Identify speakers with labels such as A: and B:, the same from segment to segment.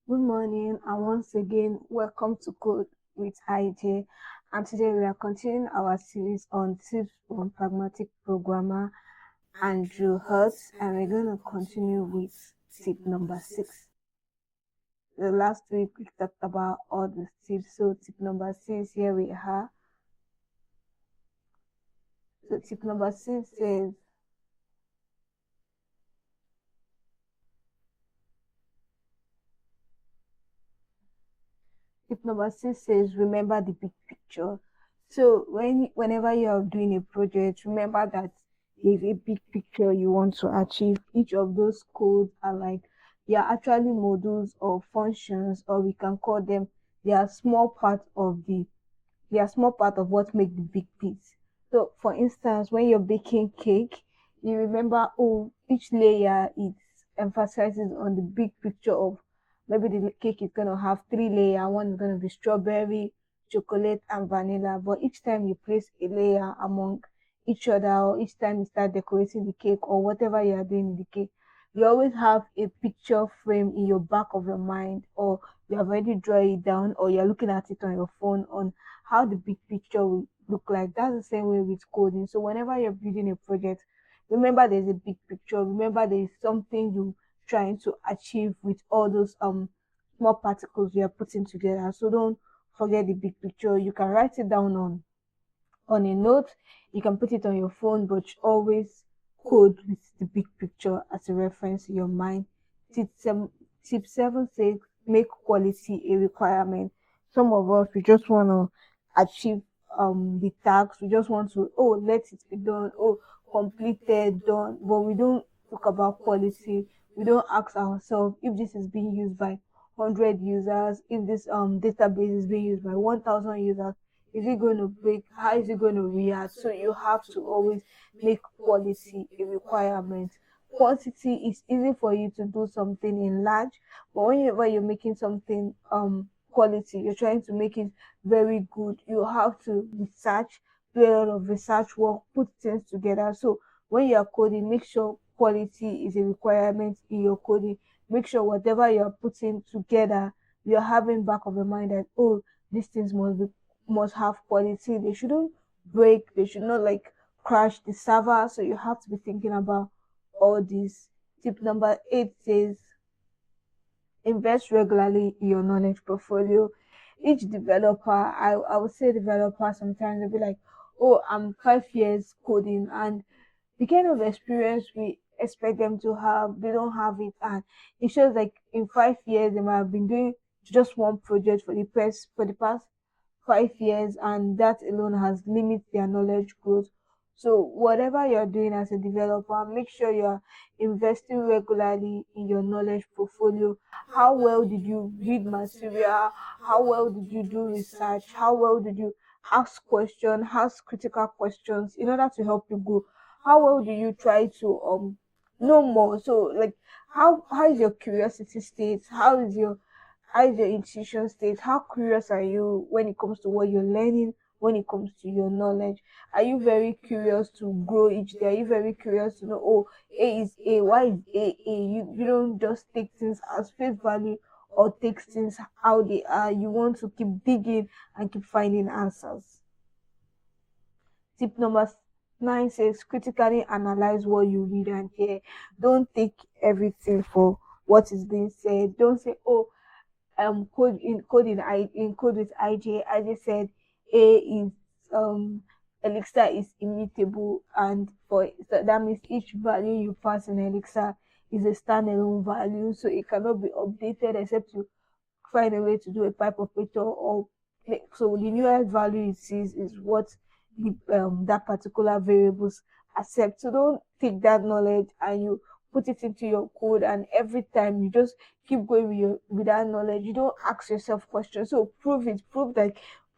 A: Good morning, and once again, welcome to Code with IJ. And today we are continuing our series on tips from Pragmatic Programmer Andrew Hertz, and we're going to continue with tip number 6. The last week we talked about all the tips, so tip number 6, here we are. So tip number 6 says, remember the big picture. So whenever you are doing a project, remember that there's a big picture you want to achieve. Each of those codes are like, they are actually modules or functions, or we can call them, they are small part of what make the big piece. So for instance, when you're baking cake, you remember, oh, each layer it emphasizes on the big picture of, maybe the cake is gonna have three layers. One is gonna be strawberry, chocolate, and vanilla. But each time you place a layer among each other, or each time you start decorating the cake or whatever you are doing in the cake, you always have a picture frame in your back of your mind, or you have already drawn it down, or you're looking at it on your phone on how the big picture will look like. That's the same way with coding. So whenever you're building a project, remember there's a big picture. Remember there is something you trying to achieve with all those small particles you're putting together. So don't forget the big picture. You can write it down on a note. You can put it on your phone, but always code with the big picture as a reference in your mind. Tip 7 says make quality a requirement. Some of us, we just want to achieve the tasks. We just want to, oh, let it be done, oh, completed, done, but we don't talk about quality. We don't ask ourselves if this is being used by 100 users, if this database is being used by 1000 users, is it going to break? How is it going to react? So you have to always make quality a requirement. Quantity is easy for you to do something in large, but whenever you're making something quality, you're trying to make it very good. You have to research, do a lot of research work, put things together. So when you are coding, make sure quality is a requirement in your coding. Make sure whatever you are putting together, you're having back of the mind that, oh, these things must have quality. They shouldn't break. They should not like crash the server. So you have to be thinking about all this. Tip number 8 says invest regularly in your knowledge portfolio. Each developer, I would say developer sometimes they'll be like, oh, I'm 5 years coding, and the kind of experience we expect them to have, they don't have it. And it shows like in 5 years they might have been doing just one project for the past 5 years, and that alone has limited their knowledge growth. So whatever you're doing as a developer, make sure you're investing regularly in your knowledge portfolio. How well did you read material? How well did you do research? How well did you ask critical questions in order to help you grow? How well do you try to know more? So like, how is your curiosity state? How is your intuition state? How curious are you when it comes to what you're learning, when it comes to your knowledge? Are you very curious to grow each day? Are you very curious to know, oh, A is A, why is A? You don't just take things as face value or take things how they are. You want to keep digging and keep finding answers. Tip number 9 says critically analyze what you read and hear. Don't take everything for what is being said. Don't say, oh, in code with IJ. IJ said A is um Elixir is immutable, and so that means each value you pass in Elixir is a standalone value, so it cannot be updated except you find a way to do a pipe operator, or so the newest value it sees is what that particular variables accept. So don't take that knowledge and you put it into your code, and every time you just keep going with that knowledge. You don't ask yourself questions. So prove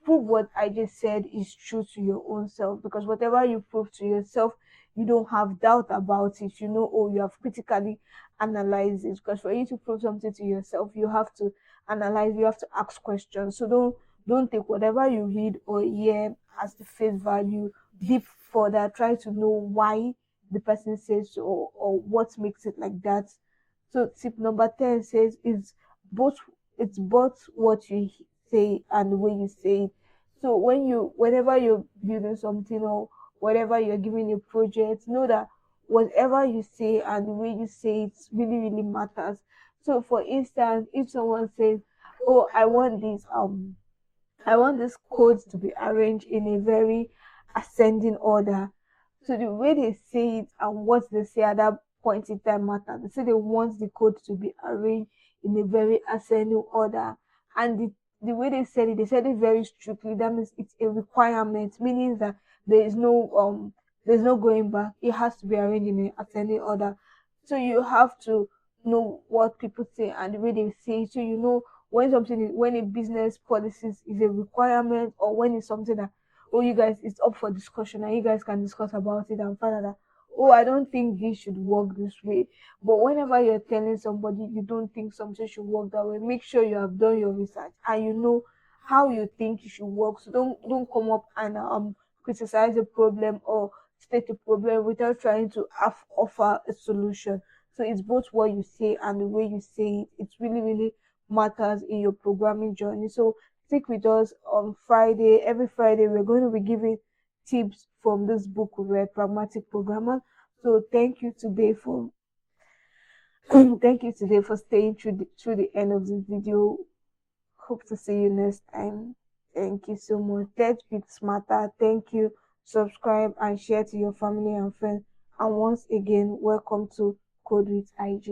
A: what I just said is true to your own self, because whatever you prove to yourself, you don't have doubt about it. You know, oh, you have critically analyzed it. Because for you to prove something to yourself, you have to analyze, you have to ask questions. So don't take whatever you read or hear as the face value. Deep further, try to know why the person says so, or what makes it like that. So tip number 10 says is both it's both what you say and the way you say it. So whenever you're building something or whatever you're giving a project, know that whatever you say and the way you say it really, really matters. So for instance, if someone says, oh, I want this code to be arranged in a very ascending order. So the way they say it and what they say at that point in time matters. They say they want the code to be arranged in a very ascending order. And the way they said it very strictly. That means it's a requirement, meaning that there is no there's no going back. It has to be arranged in an ascending order. So you have to know what people say and the way they say it. So you know when a business policies is a requirement, or when it's something that, oh, you guys, it's up for discussion and you guys can discuss about it and find out that, oh, I don't think this should work this way. But whenever you're telling somebody you don't think something should work that way, make sure you have done your research and you know how you think it should work. So don't come up and criticize a problem or state a problem without trying to offer a solution. So it's both what you say and the way you say it. It's really, really matters in your programming journey. So stick with us on Friday. Every Friday, we're going to be giving tips from this book we read, Pragmatic Programmer. So thank you today for thank you today for staying through the end of this video. Hope to see you next time. Thank you so much. Let's be smarter. Thank you. Subscribe and share to your family and friends. And once again, welcome to Code with IG.